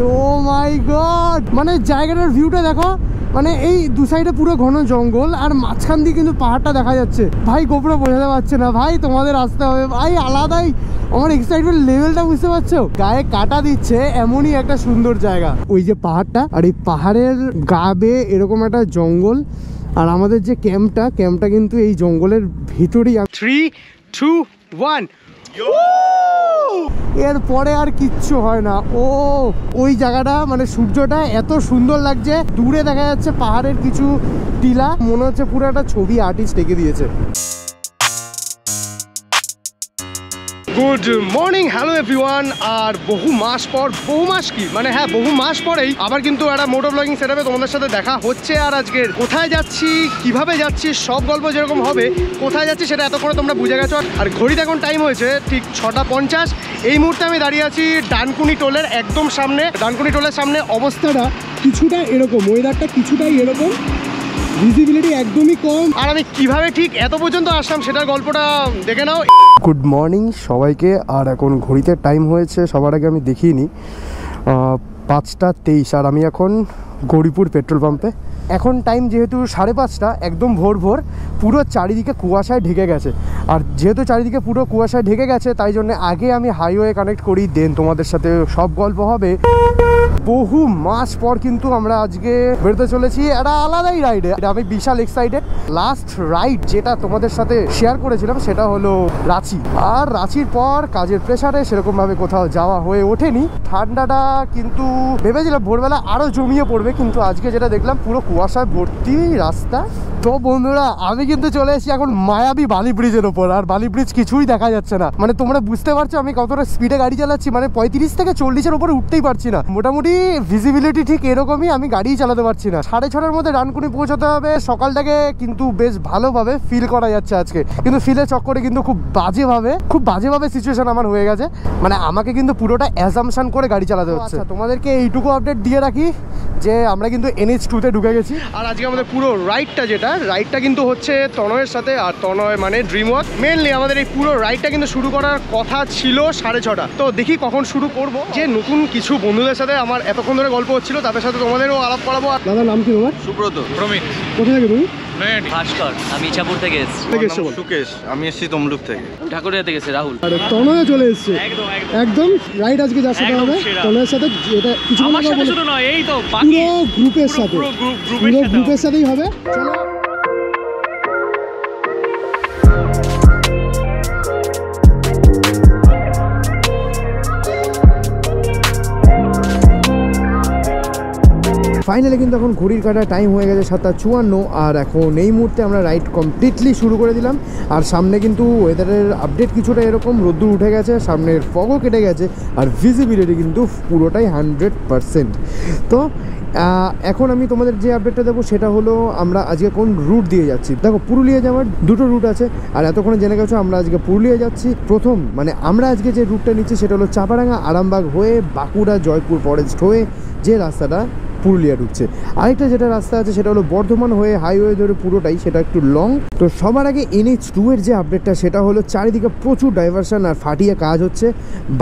ও মাই god, মানে জায়গাটার ভিউটা দেখো, মানে এই দু সাইডে পুরো ঘন জঙ্গল আর মাঝখান দিয়ে কিন্তু পাহাড়টা দেখা যাচ্ছে। ভাই গোপুরে বোঝাতে পারছে না ভাই, তোমাদের আসতে হবে ভাই, আলাদাই আমার এক্সাইটমেন্ট লেভেলটা, বুঝতে পারছো? গায়ে কাটা দিচ্ছে এমনই একটা সুন্দর জায়গা ওই যে পাহাড়টা, আর এই পাহাড়ের গা বেয়ে এরকম একটা জঙ্গল, আর আমাদের যে ক্যাম্পটা কিন্তু এই জঙ্গলের ভিতরেই। 3, 2, 1 এরপরে আর কিচ্ছু হয় না। ওই জায়গাটা মানে সূর্যটা এত সুন্দর লাগছে, দূরে দেখা যাচ্ছে পাহাড়ের কিছু টিলা, মনে হচ্ছে পুরো একটা ছবি আর্টিস্ট এঁকে দিয়েছে। Good morning, hello everyone. আর বহু মাস পরেই আবার কিন্তু একটা মোটো ব্লগিং সেটআপে তোমাদের সাথে দেখা হচ্ছে। আর আজকের কোথায় যাচ্ছি, কিভাবে যাচ্ছি, সব গল্প যেরকম হবে, কোথায় যাচ্ছি সেটা এত করে তোমরা বুঝে গেছো। আর ঘড়িতে এখন টাইম হয়েছে ঠিক 6:50। এই মুহূর্তে আমি দাঁড়িয়ে আছি ডানকুনি টোলের একদম সামনে। ডানকুনি টোলের সামনে অবস্থাটা কিছুটা এরকম, ওয়েদারটা কিছুটাই এরকম, ভিজিবিলিটি একদমই কম। আর আমি কিভাবে ঠিক এত পর্যন্ত আসলাম সেটার গল্পটা দেখে নাও। গুড মর্নিং সবাইকে। আর এখন ঘড়িতে টাইম হয়েছে, সবার আগে আমি দেখিয়ে নিই 5:23। আর আমি এখন গৌরীপুর পেট্রোল পাম্পে। এখন টাইম যেহেতু 5:30, একদম ভোর পুরো চারিদিকে কুয়াশায় ঢেকে গেছে। আর যেহেতু চারিদিকে পুরো কুয়াশায় ঢেকে গেছে, তাই জন্য আগে আমি হাইওয়ে কানেক্ট করি, দেন তোমাদের সাথে সব গল্প হবে। বহু মাস পর কিন্তু আমরা আজকে বেরোতে চলেছি একটা আলাদাই রাইডে। আমি বিশাল এক্সাইটেড। লাস্ট রাইড যেটা তোমাদের সাথে শেয়ার করেছিলাম সেটা হলো রাঁচি। আর রাঁচির পর কাজের প্রেশারে সেরকমভাবে কোথাও যাওয়া হয়ে ওঠেনি। ঠান্ডাটা কিন্তু ভেবেছিলাম ভোরবেলা আরও জমিয়ে পড়বে, কিন্তু আজকে যেটা দেখলাম পুরো কুয়াশায় ভর্তি রাস্তা। তো বন্ধুরা, আমি কিন্তু চলে এসেছি এখন মায়াবী বালি ব্রিজের ওপর। আর বালি ব্রিজ কিছুই দেখা যাচ্ছে না, মানে তোমরা বুঝতে পারছো আমি কতটা স্পিডে গাড়ি চালাচ্ছি, মানে 35 থেকে 40-এর উপরে উঠতেই পারছি না। মোটামুটি ভিজিবিলিটি ঠিক এরকমই, আমি গাড়িই চালাতে পারছি না। 6:30-এর মধ্যে ডানকুনি পৌঁছাতে হবে। সকালটাকে কিন্তু বেশ ভালোভাবে ফিল করা যাচ্ছে আজকে, কিন্তু ফিলের চক্করে কিন্তু খুব বাজেভাবে সিচুয়েশন আমার হয়ে গেছে। মানে আমাকে কিন্তু পুরোটা অ্যাজাম্পশন করে গাড়ি চালাতে হচ্ছে। তোমাদেরকে এইটুকু আপডেট দিয়ে রাখি যে আমরা কিন্তু NH2-তে ঢুকে গেছি। আর আজকে আমাদের পুরো রাইডটা কিন্তু হচ্ছে তনয়ের সাথে। আর তনয় মানে ড্রিম ওয়াক। মেনলি আমাদের এই পুরো রাইডটা কিন্তু শুরু করার কথা ছিল 6:30। তো দেখি কখন শুরু করব। যে নতুন কিছু বন্ধুদের সাথে আমার এতক্ষণ ধরে গল্প হচ্ছিল, তাদের সাথে তোমাদেরও আলাপ করাবো। দাদা নাম কি তোমার? সুব্রত। প্রমিত। কোথা থেকে তুমি? ভাস্কর। আমি ইছাপুর থেকে এসেছি। সুকেশ। আমি এসেছি তমলুক থেকে। ঠাকুরিয়া থেকে এসেছি রাহুল। আর তনয় চলে এসেছে একদম রাইড আজকে যার সাথে হবে তনয়ের সাথে। এটা কিছু আমার সাথে শুধু নয়, এই তো বাকি পুরো গ্রুপের সাথেই হবে। চলো ফাইনালি কিন্তু এখন ঘড়ির কাটা টাইম হয়ে গেছে 7:54। আর এখন এই মুহূর্তে আমরা রাইড কমপ্লিটলি শুরু করে দিলাম। আর সামনে কিন্তু ওয়েদারের আপডেট কিছুটা এরকম, রোদ্দুর উঠে গেছে, সামনের ফগও কেটে গেছে, আর ভিজিবিলিটি কিন্তু পুরোটাই 100%। তো এখন আমি তোমাদের যে আপডেটটা দেবো সেটা হলো আমরা আজকে কোন রুট দিয়ে যাচ্ছি। দেখো, পুরুলিয়া যাওয়ার দুটো রুট আছে, আর এতক্ষণে জেনে গেছো আমরা আজকে পুরুলিয়া যাচ্ছি। প্রথম মানে আমরা আজকে যে রুটটা নিচ্ছি সেটা হলো চাপাডাঙ্গা, আরামবাগ হয়ে বাঁকুড়া, জয়পুর ফরেস্ট হয়ে যে রাস্তাটা পুরুলিয়া ঢুকছে। আরেকটা যেটা রাস্তা আছে সেটা হলো বর্ধমান হয়ে হাইওয়ে ধরে পুরোটাই, সেটা একটু লং। তো সবার আগে NH2-এর যে আপডেটটা সেটা হলো চারিদিকে প্রচুর ডাইভারশন আর ফাটিয়ে কাজ হচ্ছে।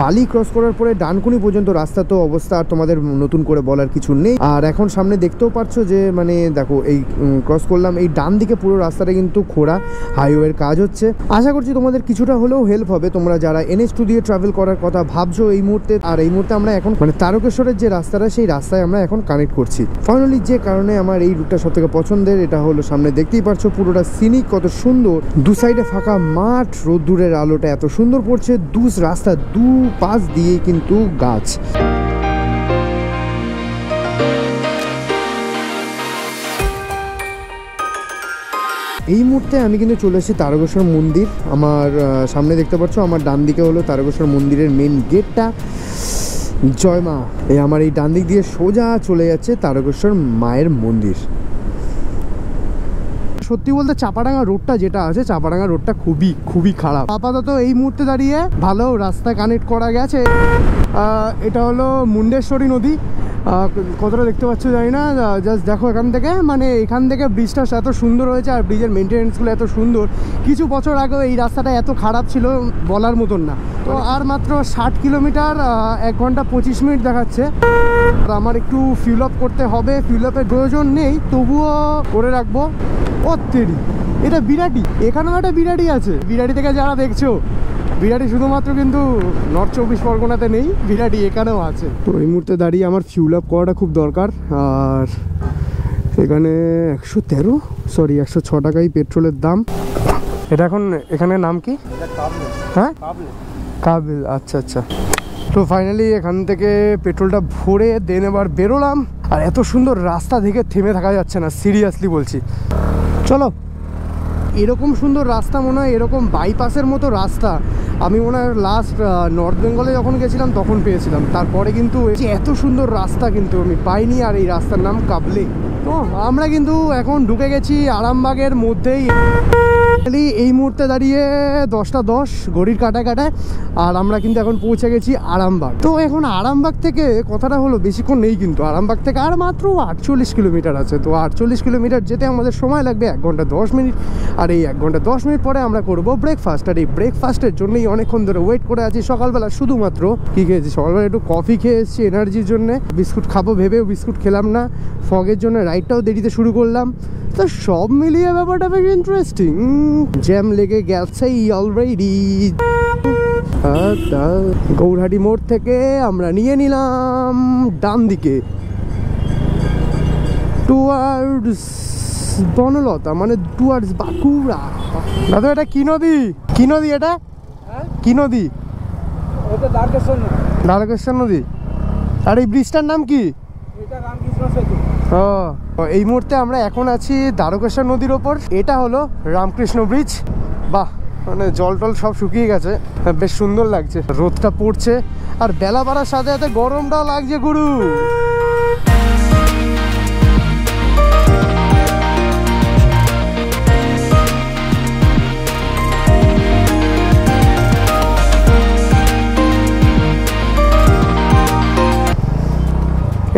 বালি ক্রস করার পরে ডানকুনি পর্যন্ত রাস্তা তো অবস্থা আর তোমাদের নতুন করে বলার কিছু নেই। আর এখন সামনে দেখতেও পারছো যে মানে দেখো এই ক্রস করলাম, এই ডান দিকে পুরো রাস্তাটা কিন্তু খোঁড়া, হাইওয়ের কাজ হচ্ছে। আশা করছি তোমাদের কিছুটা হলেও হেল্প হবে তোমরা যারা NH2 দিয়ে ট্রাভেল করার কথা ভাবছো এই মুহূর্তে। আর এই মুহূর্তে আমরা এখন মানে তারকেশ্বরের যে রাস্তাটা সেই রাস্তায় আমরা এখন কানেক্ট করছি। ফাইনালি যে কারণে আমার এই রুটটা সব থেকে পছন্দের, এটা হলো সামনে দেখতেই পারছো পুরোটা সিনিক, কত সুন্দর, দু সাইডে ফাঁকা মাঠ, রোদ্দুরের আলোটা এত সুন্দর পড়ছে, রাস্তা দু পাশ দিয়ে কিন্তু গাছ। এই মুহূর্তে আমি কিন্তু চলে এসেছি তারকেশ্বর মন্দির। আমার সামনে দেখতে পাচ্ছ, আমার ডান দিকে হলো তারকেশ্বর মন্দিরের মেন গেটটা। জয় মা। আমার এই ডান দিক দিয়ে সোজা চলে যাচ্ছে তারকেশ্বর মায়ের মন্দির। সত্যি বলতে চাপাডাঙ্গা রোডটা যেটা আছে, চাপাডাঙ্গা রোডটা খুবই খারাপ। আপাতত এই মুহূর্তে দাঁড়িয়ে ভালো রাস্তা কানেক্ট করা গেছে। এটা হলো মুন্ডেশ্বরী নদী। কতটা দেখতে পাচ্ছ জানি না, জাস্ট দেখো এখান থেকে, মানে এখান থেকে ব্রিজটা এত সুন্দর হয়েছে আর ব্রিজের মেনটেন্যান্সগুলো এত সুন্দর। কিছু বছর আগেও এই রাস্তাটা এত খারাপ ছিল বলার মতন না। তো আর মাত্র 60 কিলোমিটার, 1 ঘন্টা 25 মিনিট দেখাচ্ছে। আর আমার একটু ফিল আপ করতে হবে, ফিল আপের প্রয়োজন নেই তবুও করে রাখবো। ও তেরি, এটা বিরাটি, এখানেও একটা বিরাটি আছে। বিরাটি থেকে যারা দেখছো, বিরাটি শুধুমাত্র কিন্তু নর্থ 24 পরগনাতে নেই, বিরাটি এখানেও আছে। তো এই মুহূর্তে দাঁড়িয়ে আমার ফিউল আপ করাটা খুব দরকার। আর এখানে 106 টাকাই পেট্রোলের দাম। এটা এখন এখানে নাম কি? হ্যাঁ, কাবিল। আচ্ছা আচ্ছা। তো ফাইনালি এখান থেকে পেট্রোলটা ভরে দেন এবার বেরোলাম। আর এত সুন্দর রাস্তা দেখে থেমে থাকা যাচ্ছে না, সিরিয়াসলি বলছি। চলো, এরকম সুন্দর রাস্তা মনে হয়, এরকম বাইপাসের মতো রাস্তা আমি মনে হয় লাস্ট নর্থ বেঙ্গলে যখন গেছিলাম তখন পেয়েছিলাম। তারপরে কিন্তু এত সুন্দর রাস্তা কিন্তু আমি পাইনি। আর এই রাস্তার নাম কাবলে। তো আমরা কিন্তু এখন ঢুকে গেছি আরামবাগের মধ্যেই। এই মুহূর্তে দাঁড়িয়ে 10টা 10 ঘড়ির কাটায় কাটায়। আর আমরা কিন্তু এখন পৌঁছে গেছি আরামবাগ। তো এখন আরামবাগ থেকে কথাটা হলো বেশিক্ষণ নেই, কিন্তু আরামবাগ থেকে আর মাত্র 48 কিলোমিটার আছে। তো 48 কিলোমিটার যেতে আমাদের সময় লাগবে 1 ঘন্টা 10 মিনিট। আর এই 1 ঘন্টা 10 মিনিট পরে আমরা করব ব্রেকফাস্ট। আর এই ব্রেকফাস্টের জন্যই অনেকক্ষণ ধরে ওয়েট করে আছি। সকালবেলা শুধুমাত্র কি খেয়েছি? সকালবেলা একটু কফি খেয়ে এসেছি এনার্জির জন্য। বিস্কুট খাবো ভেবেও বিস্কুট খেলাম না, ফগের জন্য রাইডটাও দেরিতে শুরু করলাম। তো সব মিলিয়ে ব্যাপারটা বেশ ইন্টারেস্টিং। জ্যাম লেগে গেছে অলরেডি। গৌরহাটি মোড় থেকে আমরা নিয়ে নিলাম ডান দিকে টুয়ার্ডস বনলতা, মানে টুয়ার্ডস বাঁকুড়া। দাদা এটা কি নদী? কি নদী এটা? কি নদী? দ্বারকেশ্বর নদী। আর এই ব্রিজটার নাম কি? ও, এই মুহূর্তে আমরা এখন আছি দ্বারকেশ্বর নদীর ওপর। এটা হলো রামকৃষ্ণ ব্রিজ। বাহ, মানে জল টল সব শুকিয়ে গেছে, বেশ সুন্দর লাগছে। রোদটা পড়ছে আর বেলা বাড়ার সাথে সাথে গরমটাও লাগছে গুরু।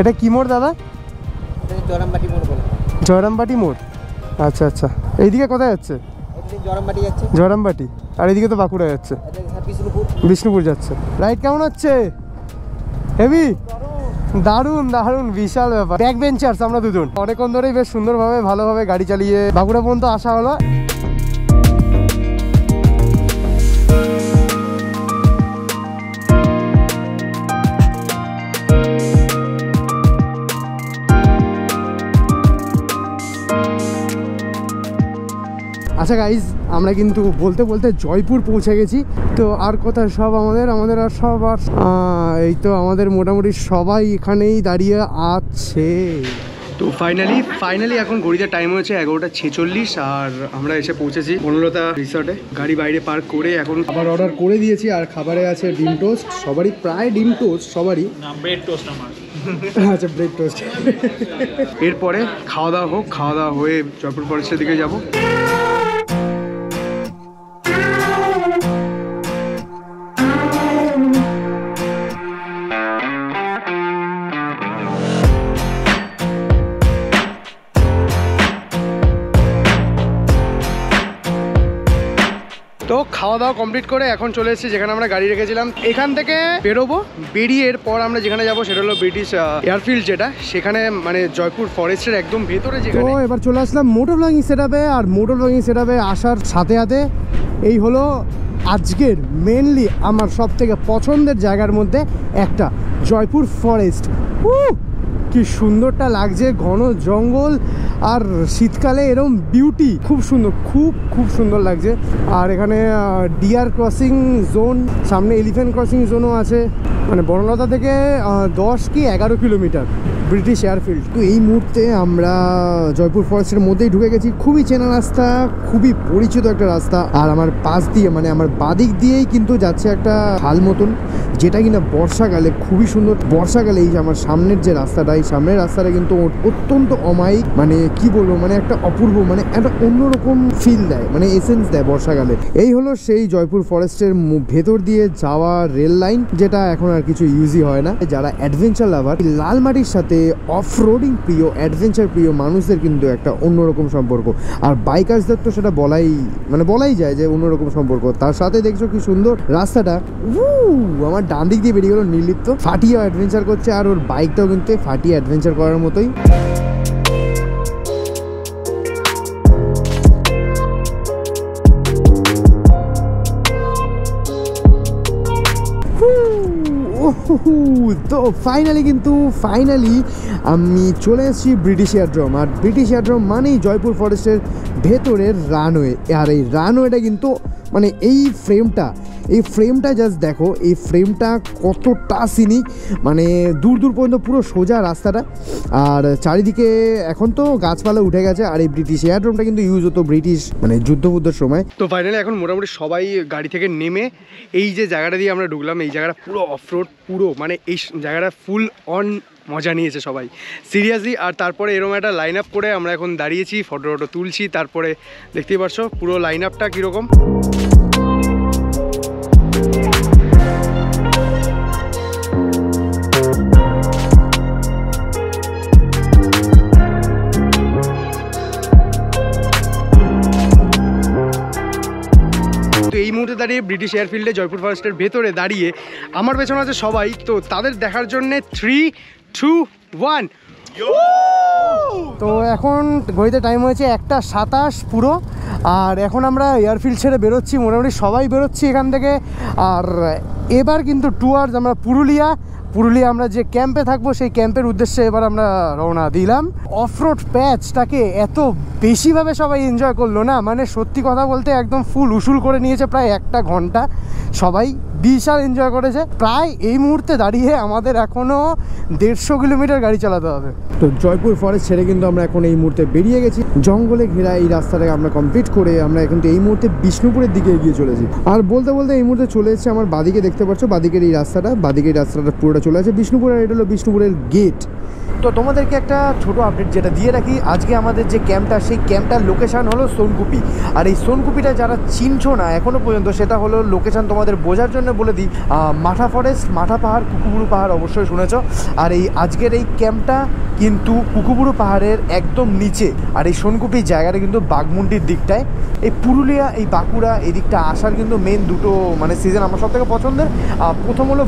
এটা কি মোড় দাদা? জয়রামবাটি মোড় বলে। জয়রামবাটি মোড়। আচ্ছা আচ্ছা। এইদিকে কোথায় যাচ্ছে? জয়রামবাটি যাচ্ছে। জয়রামবাটি। আর এইদিকে তো বাঁকুড়া যাচ্ছে, বিষ্ণুপুর যাচ্ছে। রাইড কেমন হচ্ছে? হেভি, দারুণ দারুণ, বিশাল ব্যাপার। ব্যাক বেঞ্চার্স আমরা দুজন। অনেকক্ষণ ধরেই বেশ সুন্দরভাবে ভালোভাবে গাড়ি চালিয়ে বাঁকুড়া পর্যন্ত আসা হলো। আচ্ছা গাইজ, আমরা কিন্তু বলতে বলতে জয়পুর পৌঁছে গেছি। তো আর কথা সব আমাদের আর সব আর এই তো আমাদের মোটামুটি সবাই এখানেই দাঁড়িয়ে আছে। তো ফাইনালি এখন ঘড়িতে টাইম হয়েছে 11:46। আর আমরা এসে পৌঁছেছি বনলতা রিসর্টে। গাড়ি বাইরে পার্ক করে এখন খাবার অর্ডার করে দিয়েছি। আর খাবারে আছে ডিম টোস্ট, সবারই প্রায় ডিম টোস্ট, সবারই ব্রেড টোস্ট আমার। আচ্ছা, ব্রেড টোস্ট। এরপরে খাওয়া দাওয়া হোক, খাওয়া দাওয়া হয়ে জয়পুর ফরেস্টের দিকে যাবো। তো খাওয়া দাওয়া কমপ্লিট করে এখন চলে এসেছি যেখানে আমরা গাড়ি রেখেছিলাম। এখান থেকে বেরোবো, বেরিয়ে এরপর আমরা যেখানে যাবো সেটা হলো ব্রিটিশ এয়ারফিল্ড, যেটা সেখানে মানে জয়পুর ফরেস্টের একদম ভেতরে। তো এবার চলে আসলাম মোটর ব্লগিং সেটআপে। আর মোটর ব্লগিং সেটআপে আসার সাথে সাথে এই হলো আজকের মেনলি আমার সব থেকে পছন্দের জায়গার মধ্যে একটা, জয়পুর ফরেস্ট। কি সুন্দরটা লাগছে, ঘন জঙ্গল আর শীতকালে এরকম বিউটি, খুব সুন্দর, খুব সুন্দর লাগছে। আর এখানে ডিয়ার ক্রসিং জোন, সামনে এলিফ্যান্ট ক্রসিং জোনও আছে। মানে বনলতা থেকে 10 কি 11 কিলোমিটার ব্রিটিশ এয়ারফিল্ড। তো এই মুহূর্তে আমরা জয়পুর ফরেস্টের মধ্যেই ঢুকে গেছি। খুবই চেনা রাস্তা, খুবই পরিচিত একটা রাস্তা। আর আমার পাশ দিয়ে মানে আমার বাদিক দিয়েই কিন্তু যাচ্ছে একটা খাল মতন, যেটা কিনা বর্ষাকালে খুবই সুন্দর। বর্ষাকালে এই যে আমার সামনের যে রাস্তাটা, এই সামনের রাস্তাটা কিন্তু অত্যন্ত অমায়িক, মানে কি বলবো, মানে একটা অপূর্ব, মানে একটা অন্যরকম ফিল দেয়, মানে এসেন্স দেয় বর্ষাকালে। এই হলো সেই জয়পুর ফরেস্টের ভেতর দিয়ে যাওয়া রেল লাইন, যেটা এখন আর কিছু ইউজই হয় না। যারা অ্যাডভেঞ্চার লাভার, লাল মাটির সাথে অফ রোডিং প্রিয়, অ্যাডভেঞ্চার প্রিয় মানুষদের কিন্তু একটা অন্যরকম সম্পর্ক। আর বাইকার্সদের তো সেটা বলাই যায় যে অন্যরকম সম্পর্ক। তার সাথে দেখছো কি সুন্দর রাস্তাটা, আমার ডান দিক দিয়ে বেরিয়ে গেল নির্লিপ্ত। ফাটিয়ে অ্যাডভেঞ্চার করছে, আর ওর বাইকটাও কিন্তু ফাটিয়ে অ্যাডভেঞ্চার করার মতোই। তো ফাইনালি আমি চলে এসেছি ব্রিটিশ এয়ারড্রোম। আর ব্রিটিশ এয়ারড্রোম মানেই জয়পুর ফরেস্টের ভেতরের রানওয়ে। আর এই রানওয়েটা কিন্তু মানে এই ফ্রেমটা জাস্ট দেখো, এই ফ্রেমটা কতটা সিনিক, মানে দূর পর্যন্ত পুরো সোজা রাস্তাটা। আর চারিদিকে এখন তো গাছপালা উঠে গেছে। আর এই ব্রিটিশ এয়ারড্রোমটা কিন্তু ইউজ হতো ব্রিটিশ মানে যুদ্ধবুদ্ধের সময়। তো ফাইনালি এখন মোটামুটি সবাই গাড়ি থেকে নেমে এই যে জায়গাটা দিয়ে আমরা ঢুকলাম, এই জায়গাটা পুরো অফরোড, পুরো মানে এই জায়গাটা ফুল অন মজা নিয়েছে সবাই সিরিয়াসলি। আর তারপরে এরকম একটা লাইন আপ করে আমরা এখন দাঁড়িয়েছি, ফটো তুলছি। তারপরে দেখতেই পারছো পুরো লাইন আপটা কীরকম। এই মুহূর্তে দাঁড়িয়ে ব্রিটিশ এয়ারফিল্ডে জয়পুর ফরেস্টের ভেতরে দাঁড়িয়ে আমার পেছনে আছে সবাই। তো তাদের দেখার জন্যে 3, 2, 1। তো এখন ঘড়িতে টাইম হয়েছে 1:27 পুরো। আর এখন আমরা এয়ারফিল্ড ছেড়ে বেরোচ্ছি, মোটামুটি সবাই বেরোচ্ছি এখান থেকে। আর এবার কিন্তু টুয়ার্স আমরা পুরুলিয়া আমরা যে ক্যাম্পে থাকবো সেই ক্যাম্পের উদ্দেশ্যে এবার আমরা রওনা দিলাম। অফরোড প্যাচটাকে এত বেশিভাবে সবাই এনজয় করলো না, মানে সত্যি কথা বলতে একদম ফুল উসুল করে নিয়েছে প্রায় 1 ঘন্টা। সবাই বিশাল এনজয় করেছে। প্রায় এই মুহূর্তে দাঁড়িয়ে আমাদের এখনও 150 কিলোমিটার গাড়ি চালাতে হবে। তো জয়পুর ফরেস্ট ছেড়ে কিন্তু আমরা এখন এই মুহূর্তে বেরিয়ে গেছি। জঙ্গলে ঘেরা এই রাস্তাটাকে আমরা কমপ্লিট করে আমরা কিন্তু এই মুহূর্তে বিষ্ণুপুরের দিকে এগিয়ে চলেছি। আর বলতে এই মুহূর্তে চলে এসেছে আমার বাদিকে, দেখতে পাচ্ছ বাদিকের এই রাস্তাটা পুরোটা চলে আছে বিষ্ণুপুরের। এটা হলো বিষ্ণুপুরের গেট। তো তোমাদেরকে একটা ছোট আপডেট যেটা দিয়ে রাখি, আজকে আমাদের যে ক্যাম্পটা, সেই ক্যাম্পটার লোকেশান হলো সোনকুপি। আর এই সোনকুপিটা যারা চিনছো না এখনও পর্যন্ত, সেটা হলো লোকেশান তোমাদের বোঝার জন্য বলে দিই। মাঠা ফরেস্ট, মাঠা পাহাড়, কুকুবুরু পাহাড় অবশ্যই শুনেছ। আর এই আজকের এই ক্যাম্পটা কিন্তু কুকুবুরু পাহাড়ের একদম নিচে। আর এই সোনকুপি জায়গাটা কিন্তু বাঘমুন্ডির দিকটায়। এই পুরুলিয়া, এই বাঁকুড়া, এই দিকটা আসার কিন্তু মেন দুটো মানে সিজন আমার সবথেকে পছন্দের। প্রথম হলো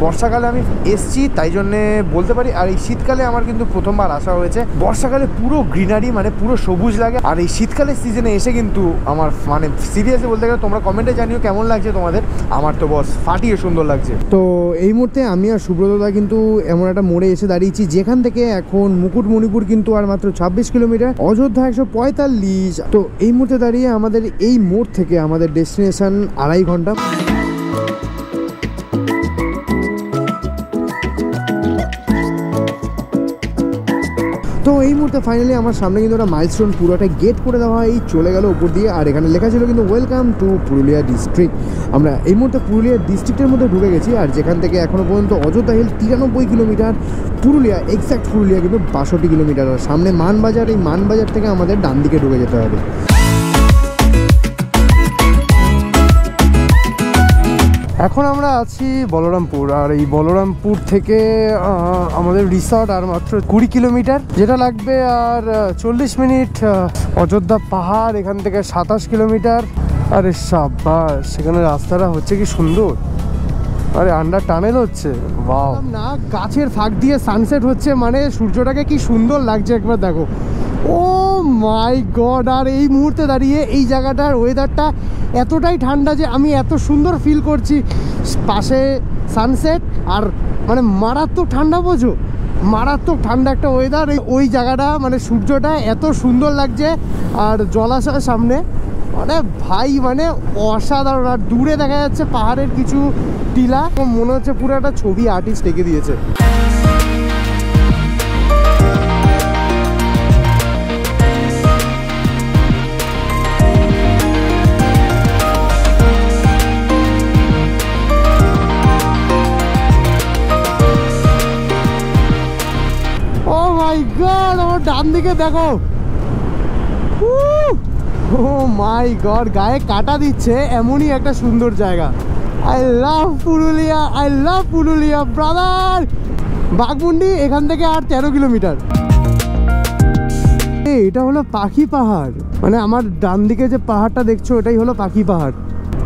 বর্ষাকালে আমি এসছি তাই জন্যে বলতে পারি। আর এই শীতকালে আমার কিন্তু প্রথমবার আসা হয়েছে। বর্ষাকালে পুরো গ্রিনারি, মানে পুরো সবুজ লাগে। আর এই শীতকালের সিজনে এসে কিন্তু আমার মানে সিরিয়াসলি বলতে গেলে, তোমরা কমেন্টে জানিও কেমন লাগছে তোমাদের। আমার তো বস ফাটিয়ে সুন্দর লাগছে। তো এই মুহূর্তে আমি আর সুব্রতদা কিন্তু এমন একটা মোড়ে এসে দাঁড়িয়েছি যেখান থেকে এখন মুকুটমণিপুর কিন্তু আর মাত্র 26 কিলোমিটার, অযোধ্যা 145। তো এই মুহূর্তে দাঁড়িয়ে আমাদের এই মোড় থেকে আমাদের ডেস্টিনেশন 2.5 ঘন্টা। তো এই মুহূর্তে ফাইনালি আমার সামনে কিন্তু একটা মাইলস্টোন, পুরোটা গেট করে দেওয়া হয়, চলে গেল উপর দিয়ে। আর এখানে লেখা ছিল কিন্তু ওয়েলকাম টু পুরুলিয়া ডিস্ট্রিক্ট। আমরা এই মুহূর্তে পুরুলিয়া ডিস্ট্রিক্টের মধ্যে ঢুকে গেছি। আর যেখান থেকে এখনও পর্যন্ত Ayodhya hill 93 kilometre, Purulia exact Purulia কিন্তু 62 কিলোমিটার। আর সামনে মানবাজার, এই মানবাজার থেকে আমাদের ডান দিকে ঢুকে যেতে হবে। এখন আমরা আছি বলরামপুর। আর এই বলরামপুর থেকে আমাদের রিসর্ট আর মাত্র 20 কিলোমিটার, যেটা লাগবে আর 40 মিনিট। অযোধ্যা পাহাড় এখান থেকে 27 কিলোমিটার। আরে সাবাস, সেখানে রাস্তাটা হচ্ছে কি সুন্দর। আরে আন্ডার টানেল হচ্ছে, বাহ না। গাছের ফাঁক দিয়ে সানসেট হচ্ছে, মানে সূর্যটাকে কি সুন্দর লাগছে একবার দেখো। ও মাই গড। আর এই মুহূর্তে দাঁড়িয়ে এই জায়গাটার ওয়েদারটা এতটাই ঠান্ডা যে আমি এত সুন্দর ফিল করছি। পাশে সানসেট আর মানে মারাত্মক ঠান্ডা, বোঝো মারাত্মক ঠান্ডা একটা ওয়েদার। ওই জায়গাটা মানে সূর্যটা এত সুন্দর লাগছে আর জলাশয়ের সামনে, মানে ভাই মানে অসাধারণ। আর দূরে দেখা যাচ্ছে পাহাড়ের কিছু টিলা, মনে হচ্ছে পুরো একটা ছবি আর্টিস্ট এঁকে দিয়েছে। গড, আমার ডান দিকে দেখো। ও মাই গড, গায়ে কাটা দিচ্ছে এমনই একটা সুন্দর জায়গা। I love Purulia, I love Purulia brother. Baghmundi এখান থেকে আর 13 কিলোমিটার। এটা হলো পাখি পাহাড়, মানে আমার ডান দিকে যে পাহাড়টা দেখছো এটাই হলো পাখি পাহাড়।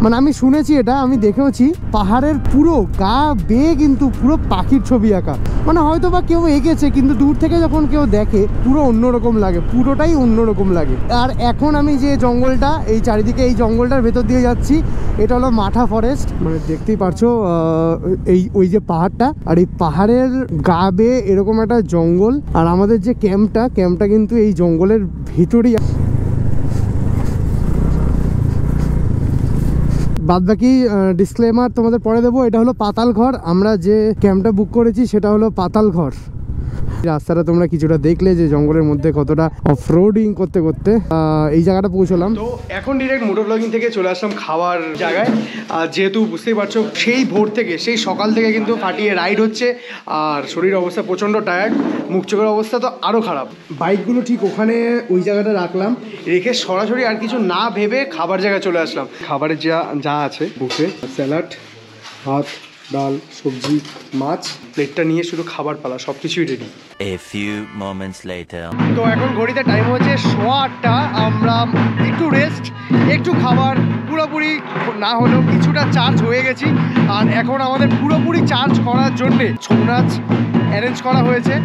মানে আমি শুনেছি, এটা আমি দেখেওছি, পাহাড়ের পুরো গা বেয়ে কিন্তু পুরো পাখির ছবি আঁকা। মানে হয়তো বা কেউ এঁকেছে, কিন্তু দূর থেকে যখন কেউ দেখে পুরো অন্যরকম লাগে, পুরোটাই অন্যরকম লাগে। আর এখন আমি যে জঙ্গলটা, এই চারিদিকে এই জঙ্গলটার ভেতর দিয়ে যাচ্ছি, এটা হলো মাঠা ফরেস্ট। মানে দেখতেই পারছো ওই যে পাহাড়টা, আর এই পাহাড়ের গা বেয়ে এরকম একটা জঙ্গল। আর আমাদের যে ক্যাম্পটা কিন্তু এই জঙ্গলের ভিতরেই। বাদবাকি ডিসক্লেমার তোমাদের পরে দেবো। এটা হলো পাতালঘর, আমরা যে ক্যাম্পটা বুক করেছি সেটা হলো পাতালঘর। রাস্তাটা তোমরা কিছুটা দেখলে যে জঙ্গলের মধ্যে কতটা অফরোডিং করতে করতে এই জায়গাটা পৌঁছলাম। তো এখন ডিরেক্ট মোটো ব্লগিং থেকে চলে আসলাম খাওয়ার জায়গায়। যেহেতু বুঝতেই পারছো সেই ভোর থেকে, সেই সকাল থেকে কিন্তু ফাটিয়ে রাইড হচ্ছে, আর শরীরের অবস্থা প্রচণ্ড টায়ার্ড, মুখ চোখের অবস্থা তো আরও খারাপ। বাইকগুলো ঠিক ওখানে ওই জায়গাটা রাখলাম, রেখে সরাসরি আর কিছু না ভেবে খাবার জায়গায় চলে আসলাম। খাবারের যা আছে বুফে, স্যালাড, ভাত, ডাল, সবজি, মাছ, প্লেটটা নিয়ে শুধু খাবার পালা, সব কিছুই ready. A few moments later. তো এখন ঘড়িতে টাইম হচ্ছে 8:15। আমরা একটু রেস্ট, একটু খাবার, পুরোপুরি না হলেও কিছুটা চার্জ হয়ে গেছি। আর এখন আমাদের পুরোপুরি চার্জ করার জন্যে ছৌ নাচ অ্যারেঞ্জ করা হয়েছে।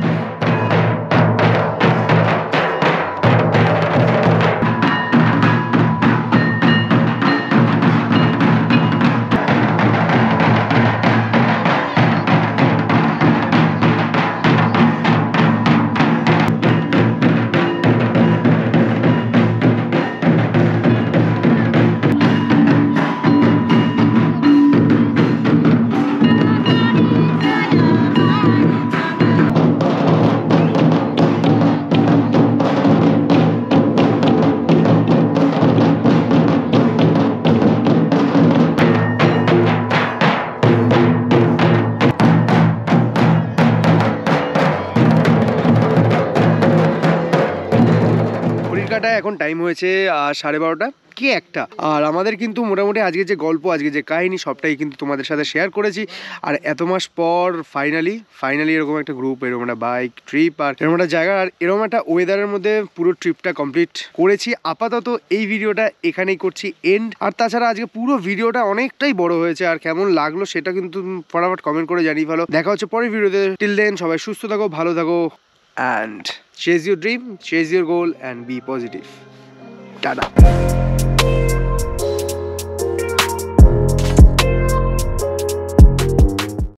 এখন টাইম হয়েছে 12:30 কি একটা। আর আমাদের কিন্তু মোটামুটি আজকে যে গল্প, আজকে যে কাহিনী, সবটাই কিন্তু তোমাদের সাথে শেয়ার করেছি। আর এত মাস পর ফাইনালি এরকম একটা গ্রুপ, এরকম একটা বাইক ট্রিপ, আর এরকম একটা জায়গা, আর এরকম একটা ওয়েদারের মধ্যে পুরো ট্রিপটা কমপ্লিট করেছি। আপাতত এই ভিডিওটা এখানেই করছি এন্ড। আর তাছাড়া আজকে পুরো ভিডিওটা অনেকটাই বড় হয়েছে, আর কেমন লাগলো সেটা কিন্তু ফটাফট কমেন্ট করে জানিয়ে ফেলো। দেখা হচ্ছে পরের ভিডিওতে। টিল দেন সবাই সুস্থ থাকো, ভালো থাকো, and chase your dream, chase your goal, and be positive. Tada.